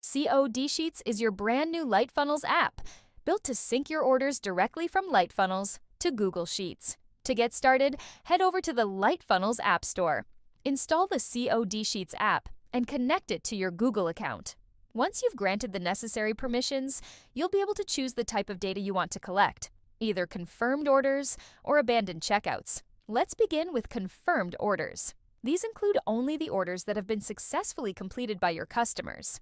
COD Sheets is your brand new Lightfunnels app, built to sync your orders directly from Lightfunnels to Google Sheets. To get started, head over to the Lightfunnels App Store. Install the COD Sheets app and connect it to your Google account. Once you've granted the necessary permissions, you'll be able to choose the type of data you want to collect, either confirmed orders or abandoned checkouts. Let's begin with confirmed orders. These include only the orders that have been successfully completed by your customers.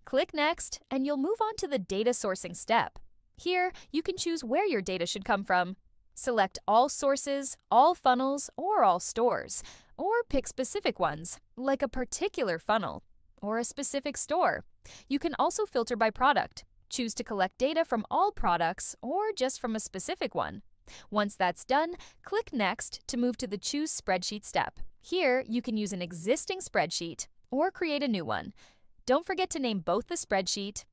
Click Next, and you'll move on to the data sourcing step. Here, you can choose where your data should come from. Select all sources, all funnels, or all stores, or pick specific ones, like a particular funnel or a specific store. You can also filter by product. Choose to collect data from all products or just from a specific one. Once that's done, click Next to move to the Choose Spreadsheet step. Here, you can use an existing spreadsheet or create a new one. Don't forget to name both the spreadsheet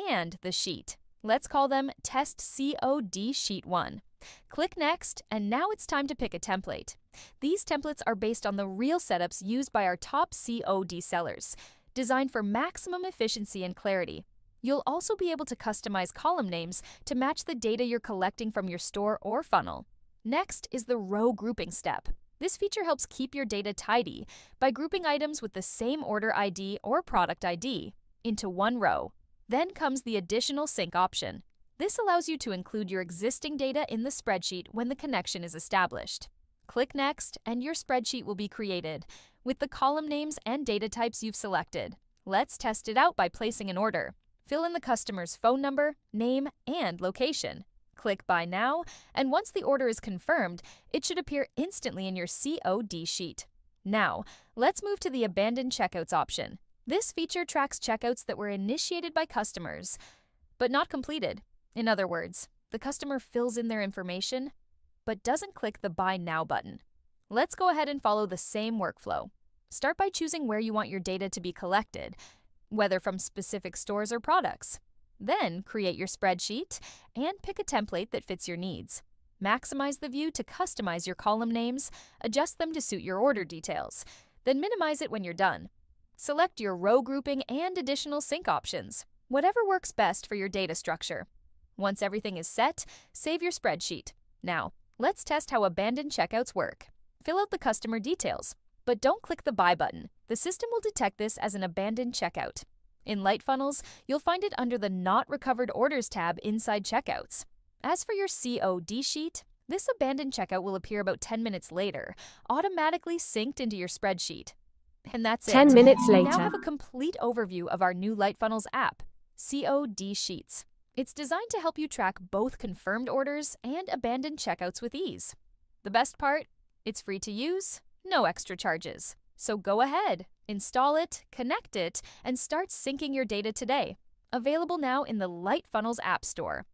and the sheet. Let's call them Test COD Sheet 1. Click Next, and now it's time to pick a template. These templates are based on the real setups used by our top COD sellers, designed for maximum efficiency and clarity. You'll also be able to customize column names to match the data you're collecting from your store or funnel. Next is the row grouping step. This feature helps keep your data tidy by grouping items with the same order ID or product ID into one row. Then comes the additional sync option. This allows you to include your existing data in the spreadsheet when the connection is established. Click Next, and your spreadsheet will be created with the column names and data types you've selected. Let's test it out by placing an order. Fill in the customer's phone number, name, and location. Click Buy Now, and once the order is confirmed, it should appear instantly in your COD sheet. Now, let's move to the Abandoned Checkouts option. This feature tracks checkouts that were initiated by customers, but not completed. In other words, the customer fills in their information, but doesn't click the Buy Now button. Let's go ahead and follow the same workflow. Start by choosing where you want your data to be collected, whether from specific stores or products. Then create your spreadsheet and pick a template that fits your needs. Maximize the view to customize your column names, adjust them to suit your order details, then minimize it when you're done. Select your row grouping and additional sync options, whatever works best for your data structure. Once everything is set, save your spreadsheet. Now, let's test how abandoned checkouts work. Fill out the customer details, but don't click the Buy button. The system will detect this as an abandoned checkout. In Lightfunnels, you'll find it under the Not Recovered Orders tab inside Checkouts. As for your COD sheet, this abandoned checkout will appear about 10 minutes later, automatically synced into your spreadsheet. And that's it. 10 minutes You later. now have a complete overview of our new Lightfunnels app, COD Sheets. It's designed to help you track both confirmed orders and abandoned checkouts with ease. The best part? It's free to use, no extra charges. So go ahead, install it, connect it, and start syncing your data today. Available now in the Lightfunnels App Store.